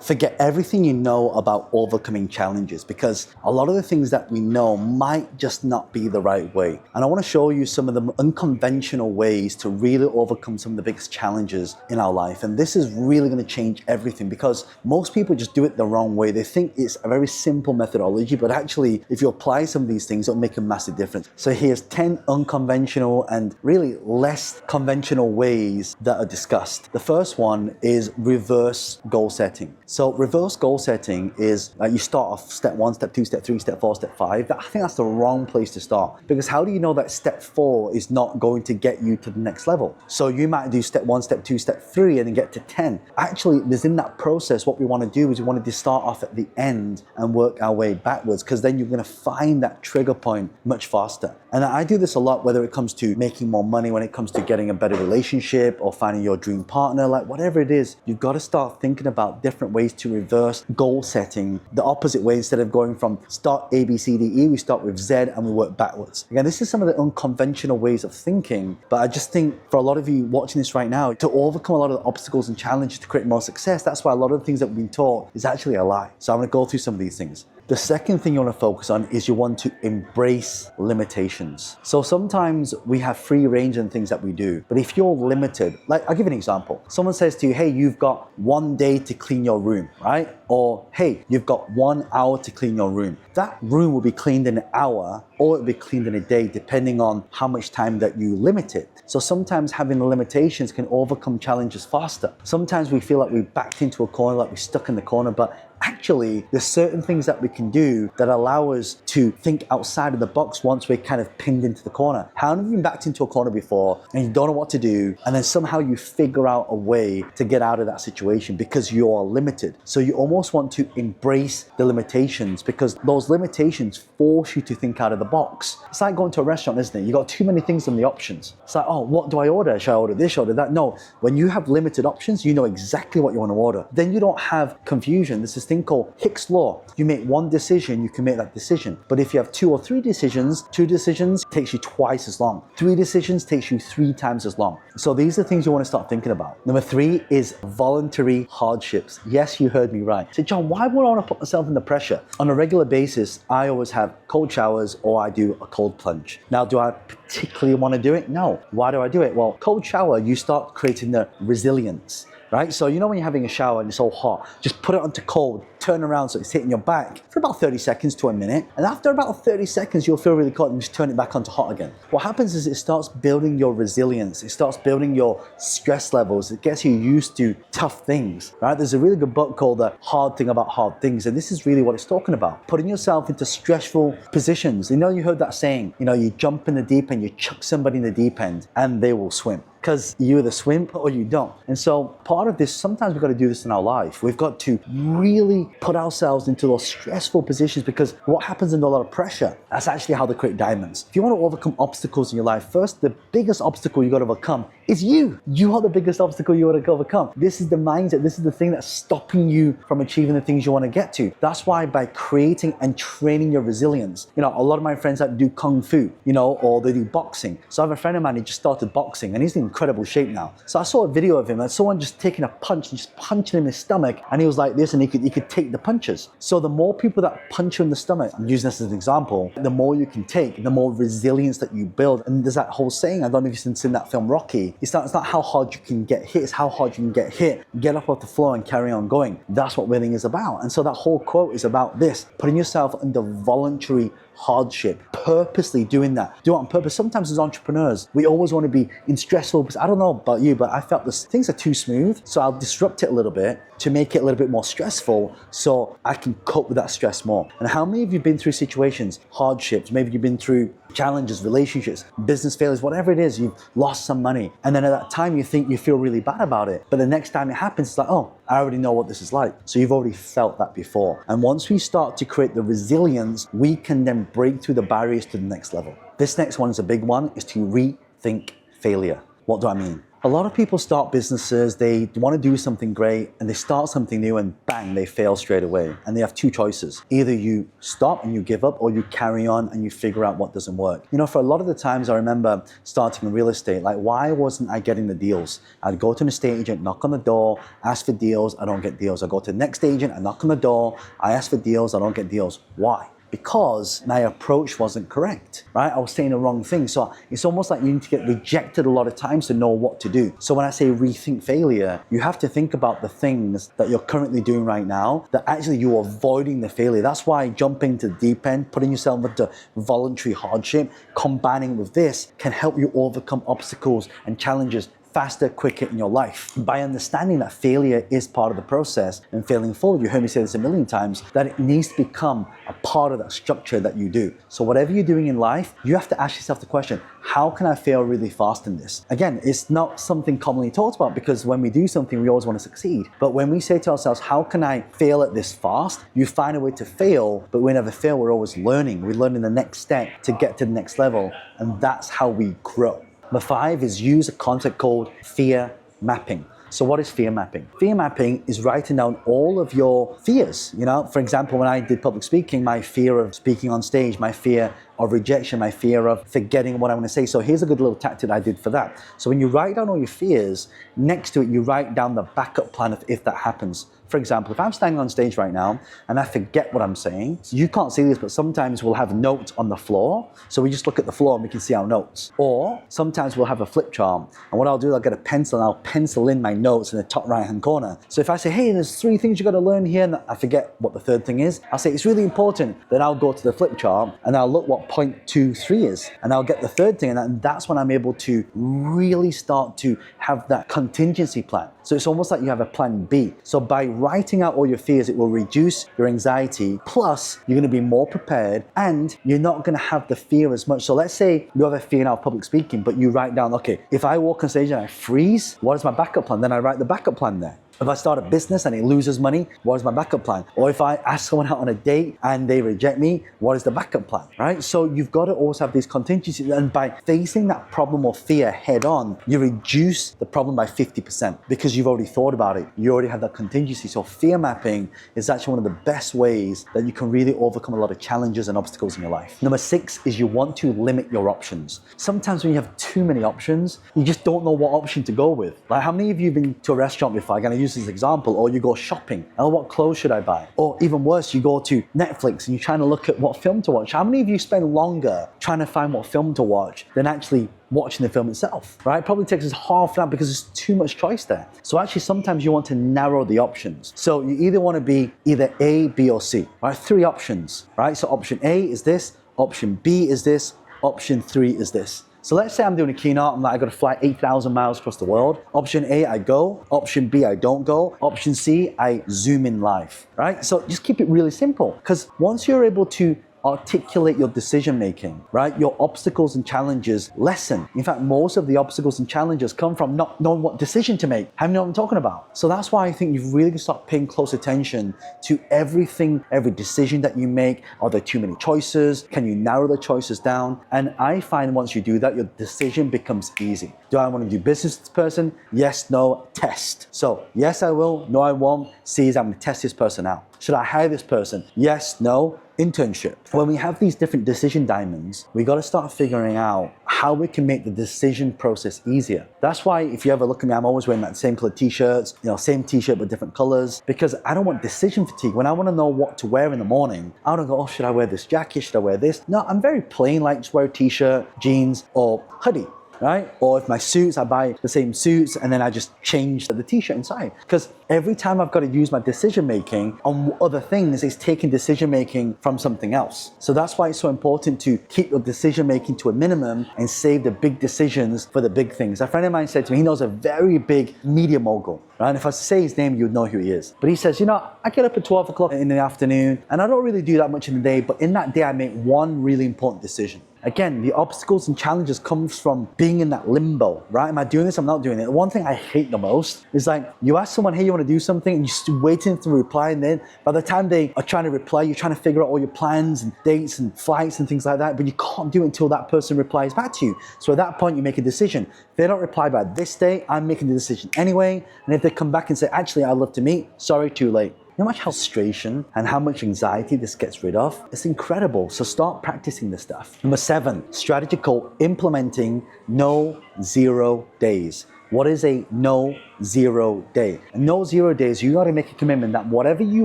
Forget everything you know about overcoming challenges, because a lot of the things that we know might just not be the right way. And I want to show you some of the unconventional ways to really overcome some of the biggest challenges in our life. And this is really going to change everything, because most people just do it the wrong way. They think it's a very simple methodology, but actually, if you apply some of these things, it'll make a massive difference. So here's 10 unconventional and really less conventional ways that are discussed. The first one is reverse goal setting. So reverse goal setting is you start off step 1, step 2, step 3, step 4, step 5. I think that's the wrong place to start, because how do you know that step 4 is not going to get you to the next level? So you might do step 1, step 2, step 3 and then get to 10. Actually, within that process, what we want to do is we want to start off at the end and work our way backwards, because then you're going to find that trigger point much faster. And I do this a lot, whether it comes to making more money, when it comes to getting a better relationship or finding your dream partner, like whatever it is, you've got to start thinking about different ways to reverse goal setting the opposite way. Instead of going from start A, B, C, D, E, we start with Z and we work backwards. Again, this is some of the unconventional ways of thinking, but I just think for a lot of you watching this right now, to overcome a lot of the obstacles and challenges to create more success, that's why a lot of the things that we've been taught is actually a lie. So I'm going to go through some of these things. The second thing you want to focus on is you want to embrace limitations. So sometimes we have free range in things that we do, but if you're limited, like I'll give you an example. Someone says to you, hey, you've got 1 day to clean your room, right? Or, hey, you've got 1 hour to clean your room. That room will be cleaned in an hour, or it'll be cleaned in a day, depending on how much time that you limit it. So sometimes having the limitations can overcome challenges faster. Sometimes we feel like we're backed into a corner, like we're stuck in the corner, but actually, there's certain things that we can do that allow us to think outside of the box once we're kind of pinned into the corner. How have you been backed into a corner before and you don't know what to do, and then somehow you figure out a way to get out of that situation because you're limited? So you almost want to embrace the limitations, because those limitations force you to think out of the box. It's like going to a restaurant, isn't it? You got too many things on the options. It's like, oh, what do I order? Should I order this, should I order that? No, when you have limited options, you know exactly what you want to order. Then you don't have confusion. There's this thing called Hick's Law. You make one decision, you can make that decision. But if you have 2 or 3 decisions, 2 decisions takes you twice as long. 3 decisions takes you 3 times as long. So these are things you want to start thinking about. Number 3 is voluntary hardships. Yes, you heard me right. So John, why would I want to put myself under pressure? On a regular basis, I always have cold showers or I do a cold plunge. Now, do I particularly want to do it? No. Why do I do it? Well, cold shower, you start creating the resilience, right? So you know when you're having a shower and it's all hot, just put it onto cold, turn around so it's hitting your back for about 30 seconds to a minute. And after about 30 seconds, you'll feel really cold and just turn it back onto hot again. What happens is it starts building your resilience. It starts building your stress levels. It gets you used to tough things, right? There's a really good book called The Hard Thing About Hard Things. And this is really what it's talking about. Putting yourself into stressful positions. You know, you heard that saying, you know, you jump in the deep end, you chuck somebody in the deep end and they will swim. Because you either swim or you don't. And so part of this, sometimes we've got to do this in our life. We've got to really put ourselves into those stressful positions, because what happens under a lot of pressure, that's actually how they create diamonds. If you want to overcome obstacles in your life, first, the biggest obstacle you got to overcome is you. You are the biggest obstacle you got to overcome. This is the mindset. This is the thing that's stopping you from achieving the things you want to get to. That's why by creating and training your resilience, you know, a lot of my friends that do Kung Fu, you know, or they do boxing. So I have a friend of mine who just started boxing and he's in incredible shape now. So I saw a video of him and someone just taking a punch and just punching him in his stomach, and he was like this, and he could take the punches. So the more people that punch you in the stomach, I'm using this as an example, the more you can take, the more resilience that you build. And there's that whole saying, I don't know if you've seen that film Rocky, it's not how hard you can get hit, it's how hard you can get hit, get up off the floor and carry on going. That's what winning is about. And so that whole quote is about this, putting yourself under voluntary hardship, purposely doing that. Do it on purpose. Sometimes as entrepreneurs, we always want to be in stressful, I don't know about you, but I felt this things are too smooth, so I'll disrupt it a little bit to make it a little bit more stressful so I can cope with that stress more. And how many of you have been through situations, hardships, maybe you've been through challenges, relationships, business failures, whatever it is, you've lost some money. And then at that time you think you feel really bad about it. But the next time it happens, it's like, oh, I already know what this is like. So you've already felt that before. And once we start to create the resilience, we can then break through the barriers to the next level. This next one is a big one, is to rethink failure. What do I mean? A lot of people start businesses, they want to do something great, and they start something new and bang, they fail straight away. And they have two choices. Either you stop and you give up, or you carry on and you figure out what doesn't work. You know, for a lot of the times I remember starting in real estate, like why wasn't I getting the deals? I'd go to an estate agent, knock on the door, ask for deals, I don't get deals. I go to the next agent, I knock on the door, I ask for deals, I don't get deals. Why? Because my approach wasn't correct, right? I was saying the wrong thing. So it's almost like you need to get rejected a lot of times to know what to do. So when I say rethink failure, you have to think about the things that you're currently doing right now that actually you're avoiding the failure. That's why jumping to the deep end, putting yourself into voluntary hardship, combining with this can help you overcome obstacles and challenges faster, quicker in your life. By understanding that failure is part of the process and failing forward, you heard me say this a million times, that it needs to become a part of that structure that you do. So whatever you're doing in life, you have to ask yourself the question, how can I fail really fast in this? Again, it's not something commonly talked about because when we do something, we always want to succeed. But when we say to ourselves, how can I fail at this fast? You find a way to fail, but we never fail, we're always learning. We're learning the next step to get to the next level, and that's how we grow. Number 5 is use a concept called fear mapping. So what is fear mapping? Fear mapping is writing down all of your fears. You know, for example, when I did public speaking, my fear of speaking on stage, my fear of rejection, my fear of forgetting what I want to say. So here's a good little tactic I did for that. So when you write down all your fears, next to it, you write down the backup plan if that happens. For example, if I'm standing on stage right now and I forget what I'm saying, so you can't see this, but sometimes we'll have notes on the floor. So we just look at the floor and we can see our notes. Or sometimes we'll have a flip chart. And what I'll do, I'll get a pencil and I'll pencil in my notes in the top right-hand corner. So if I say, hey, there's 3 things you got to learn here, and I forget what the 3rd thing is, I'll say it's really important. Then I'll go to the flip chart and I'll look what point 2, 3 is. And I'll get the 3rd thing, and that's when I'm able to really start to have that contingency plan. So it's almost like you have a plan B. So by writing out all your fears, it will reduce your anxiety. Plus, you're going to be more prepared and you're not going to have the fear as much. So let's say you have a fear now of public speaking, but you write down, okay, if I walk on stage and I freeze, what is my backup plan? Then I write the backup plan there. If I start a business and it loses money, what is my backup plan? Or if I ask someone out on a date and they reject me, what is the backup plan, right? So you've got to always have these contingencies. And by facing that problem or fear head on, you reduce the problem by 50% because you've already thought about it. You already have that contingency. So fear mapping is actually one of the best ways that you can really overcome a lot of challenges and obstacles in your life. Number 6 is you want to limit your options. Sometimes when you have too many options, you just don't know what option to go with. Like how many of you have been to a restaurant before? I'm going to use this example. Or you go shopping. Oh, what clothes should I buy? Or even worse, you go to Netflix and you're trying to look at what film to watch. How many of you spend longer trying to find what film to watch than actually watching the film itself, right? It probably takes us half an hour because there's too much choice there. So actually sometimes you want to narrow the options. So you either want to be either A, B, or C, right? 3 options, right? So option A is this, option B is this, option 3 is this. So let's say I'm doing a keynote, I'm like, I got to fly 8,000 miles across the world. Option A, I go. Option B, I don't go. Option C, I zoom in live, right? So just keep it really simple because once you're able to articulate your decision making, right? Your obstacles and challenges lessen. In fact, most of the obstacles and challenges come from not knowing what decision to make. How do you know what I'm talking about? So that's why I think you've really got to start paying close attention to everything, every decision that you make. Are there too many choices? Can you narrow the choices down? And I find once you do that, your decision becomes easy. Do I want to do business with this person? Yes, no, test. So yes, I will. No, I won't. C is I'm going to test this person out. Should I hire this person? Yes, no, internship. When we have these different decision diamonds, we got to start figuring out how we can make the decision process easier. That's why if you ever look at me, I'm always wearing that same color t-shirts, same t-shirt but different colors, because I don't want decision fatigue. When I want to know what to wear in the morning, I don't go, oh, should I wear this jacket? Should I wear this? No, I'm very plain, like just wear a t-shirt, jeans, or hoodie. Right? Or if my suits, I buy the same suits and then I just change the t-shirt inside. Because every time I've got to use my decision making on other things, it's taking decision making from something else. So that's why it's so important to keep your decision making to a minimum and save the big decisions for the big things. A friend of mine said to me, he knows a very big media mogul. Right? And if I say his name, you'd know who he is. But he says, I get up at 12 o'clock in the afternoon and I don't really do that much in the day, but in that day I make one really important decision. Again, the obstacles and challenges comes from being in that limbo, right? Am I doing this? I'm not doing it. The one thing I hate the most is like you ask someone, hey, you want to do something, and you're still waiting to reply, and then by the time they are trying to reply, you're trying to figure out all your plans and dates and flights and things like that, but you can't do it until that person replies back to you. So at that point, you make a decision. If they don't reply by this day, I'm making the decision anyway, and if they come back and say, actually, I'd love to meet, sorry, too late. You know how much frustration and how much anxiety this gets rid of? It's incredible. So start practicing this stuff. Number 7, strategy called implementing no 0 days. What is a no 0 day? A no 0 days, you gotta make a commitment that whatever you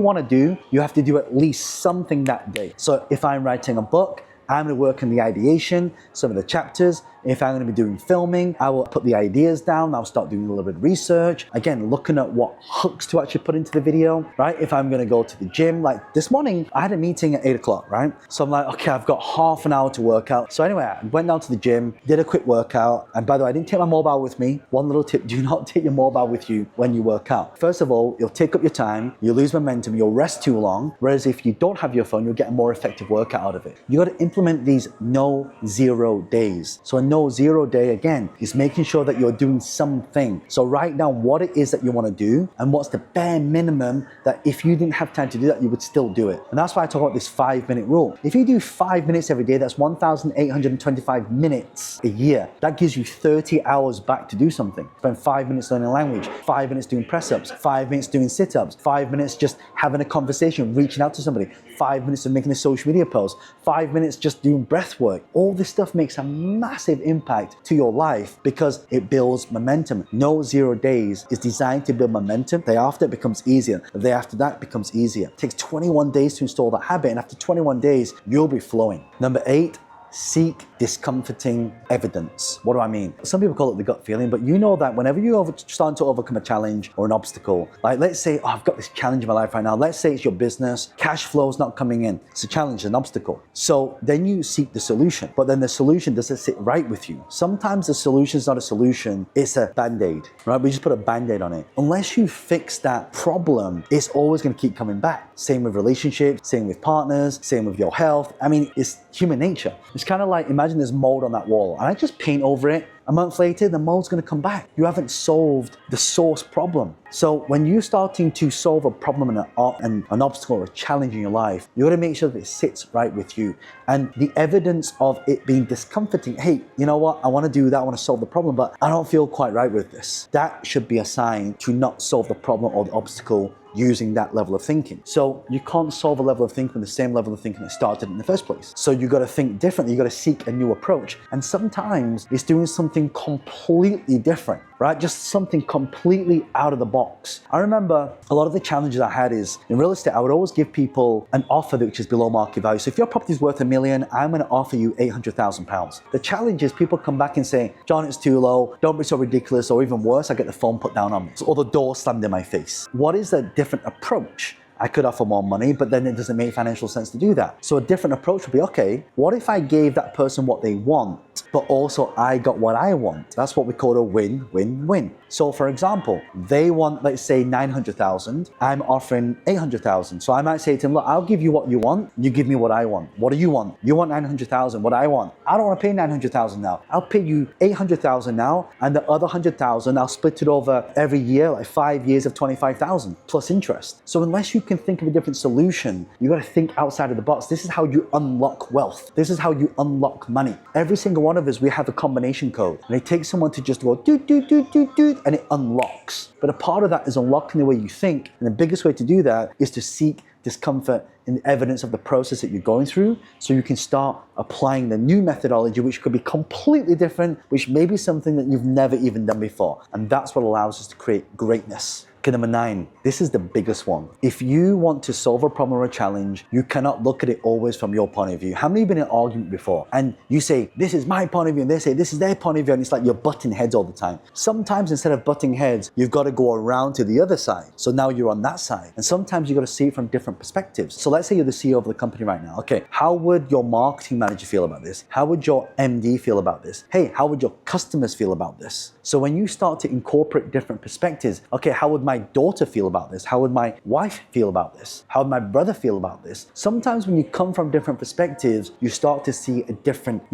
wanna do, you have to do at least something that day. So if I'm writing a book, I'm gonna work on the ideation, some of the chapters. If I'm gonna be doing filming, I will put the ideas down, I'll start doing a little bit of research. Again, looking at what hooks to actually put into the video, right? If I'm gonna go to the gym, like this morning, I had a meeting at 8 o'clock, right? So I'm like, okay, I've got half an hour to work out. So anyway, I went down to the gym, did a quick workout. And by the way, I didn't take my mobile with me. One little tip, do not take your mobile with you when you work out. First of all, you'll take up your time, you'll lose momentum, you'll rest too long. Whereas if you don't have your phone, you'll get a more effective workout out of it. You gotta implement these no 0 days. So a no 0 day, again, is making sure that you're doing something. So write down what it is that you want to do and what's the bare minimum that if you didn't have time to do that, you would still do it. And that's why I talk about this 5-minute rule. If you do 5 minutes every day, that's 1,825 minutes a year. That gives you 30 hours back to do something. Spend 5 minutes learning a language, 5 minutes doing press-ups, 5 minutes doing sit-ups, 5 minutes just having a conversation, reaching out to somebody, 5 minutes of making a social media post, 5 minutes just doing breath work. All this stuff makes a massive impact to your life because it builds momentum. No 0 days is designed to build momentum. The day after it becomes easier. The day after that becomes easier. It takes 21 days to install that habit, and after 21 days, you'll be flowing. Number 8, seek discomforting evidence. What do I mean? Some people call it the gut feeling, but you know that whenever you're starting to overcome a challenge or an obstacle, like let's say, oh, I've got this challenge in my life right now. Let's say it's your business, cash flow's not coming in. It's a challenge, an obstacle. So then you seek the solution, but then the solution doesn't sit right with you. Sometimes the solution is not a solution, it's a band-aid, right? We just put a band-aid on it. Unless you fix that problem, it's always gonna keep coming back. Same with relationships, same with partners, same with your health. I mean, it's human nature. It's kind of like, imagine there's mold on that wall and I just paint over it. A month later, the mold's gonna come back. You haven't solved the source problem. So when you're starting to solve a problem and an obstacle or a challenge in your life, you gotta make sure that it sits right with you. And the evidence of it being discomforting, hey, you know what, I wanna do that, I wanna solve the problem, but I don't feel quite right with this. That should be a sign to not solve the problem or the obstacle using that level of thinking. So you can't solve a level of thinking with the same level of thinking that started in the first place. So you gotta think differently, you gotta seek a new approach. And sometimes it's doing something completely different, right? Just something completely out of the box. I remember a lot of the challenges I had is in real estate, I would always give people an offer which is below market value. So if your property is worth $1 million, I'm gonna offer you £800,000. The challenge is people come back and say, John, it's too low, don't be so ridiculous, or even worse, I get the phone put down on me, or the door slammed in my face. What is a different approach? I could offer more money, but then it doesn't make financial sense to do that. So a different approach would be, okay, what if I gave that person what they want, but also I got what I want? That's what we call a win-win-win. So for example, they want, let's say 900,000, I'm offering 800,000. So I might say to them, look, I'll give you what you want, you give me what I want. What do you want? You want 900,000, what I want. I don't want to pay 900,000 now. I'll pay you 800,000 now, and the other 100,000, I'll split it over every year, like 5 years of 25,000 plus interest. So unless you can think of a different solution, you got to think outside of the box. This is how you unlock wealth. This is how you unlock money. Every single one of us, we have a combination code, and it takes someone to just go do, do, do, do, do, and it unlocks. But a part of that is unlocking the way you think. And the biggest way to do that is to seek discomfort in evidence of the process that you're going through, so you can start applying the new methodology, which could be completely different, which may be something that you've never even done before. And that's what allows us to create greatness. Okay, number 9, this is the biggest one. If you want to solve a problem or a challenge, you cannot look at it always from your point of view. How many of you have been in an argument before and you say, this is my point of view, and they say, this is their point of view, and it's like you're butting heads all the time. Sometimes instead of butting heads, you've got to go around to the other side. So now you're on that side. And sometimes you've got to see it from different perspectives. So let's say you're the CEO of the company right now. Okay, how would your marketing manager feel about this? How would your MD feel about this? Hey, how would your customers feel about this? So when you start to incorporate different perspectives, okay, how would my daughter feel about this? How would my wife feel about this? How would my brother feel about this? Sometimes when you come from different perspectives, you start to see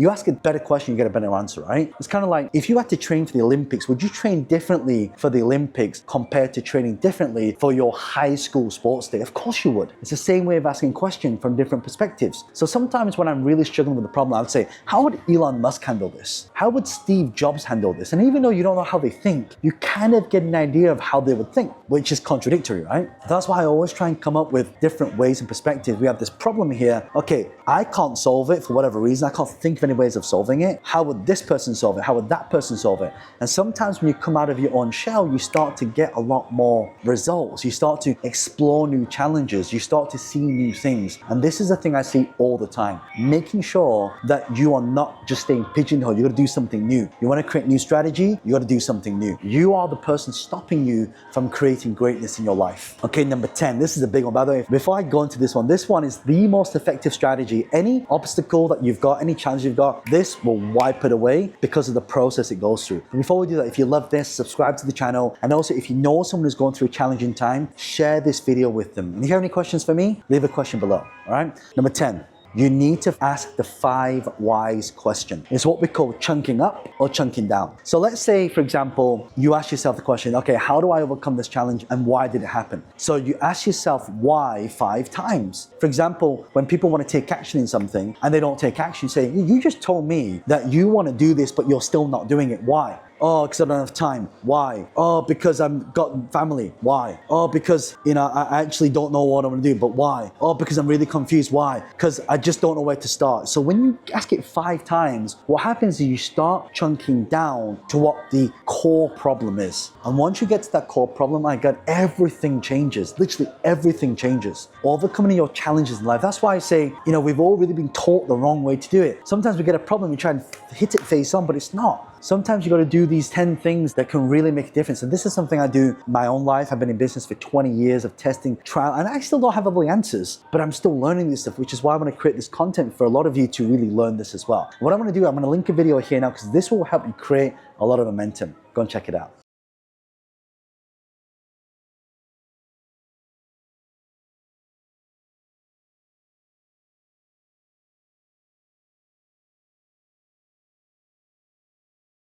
you ask a better question, you get a better answer, right? It's kind of like, if you had to train for the Olympics, would you train differently for the Olympics compared to training differently for your high school sports day? Of course you would. It's the same way of asking questions from different perspectives. So sometimes when I'm really struggling with a problem, I would say, how would Elon Musk handle this? How would Steve Jobs handle this? And even though you don't know how they think, you kind of get an idea of how they would think, which is contradictory, right? That's why I always try and come up with different ways and perspectives. We have this problem here. Okay, I can't solve it for whatever reason. I can't think of any ways of solving it. How would this person solve it? How would that person solve it? And sometimes when you come out of your own shell, you start to get a lot more results. You start to explore new challenges. You start to see new things. And this is the thing I see all the time. Making sure that you are not just staying pigeonholed. You got to do something new. You want to create new strategy, you got to do something new. You are the person stopping you from creating greatness in your life. Okay, number 10. This is a big one. By the way, before I go into this one is the most effective strategy. Any obstacle that you've got, any challenge you've got, this will wipe it away because of the process it goes through. But before we do that, if you love this, subscribe to the channel. And also, if you know someone who's going through a challenging time, share this video with them. And if you have any questions for me, leave a question below. All right. Number 10. You need to ask the 5 whys question. It's what we call chunking up or chunking down. So let's say, for example, you ask yourself the question, okay, how do I overcome this challenge and why did it happen? So you ask yourself why 5 times. For example, when people want to take action in something and they don't take action, say, you just told me that you want to do this, but you're still not doing it. Why? Oh, because I don't have time. Why? Oh, because I've got family. Why? Oh, because, I actually don't know what I'm going to do, but why? Oh, because I'm really confused. Why? Because I just don't know where to start. So when you ask it 5 times, what happens is you start chunking down to what the core problem is. And once you get to that core problem, my God, everything changes. Literally everything changes. Overcoming your challenges in life. That's why I say, we've all really been taught the wrong way to do it. Sometimes we get a problem, we try and hit it face on, but it's not. Sometimes you got to do these 10 things that can really make a difference. And this is something I do in my own life. I've been in business for 20 years of testing, trial, and I still don't have all the answers, but I'm still learning this stuff, which is why I want to create this content for a lot of you to really learn this as well. What I'm going to do, I'm going to link a video here now because this will help you create a lot of momentum. Go and check it out.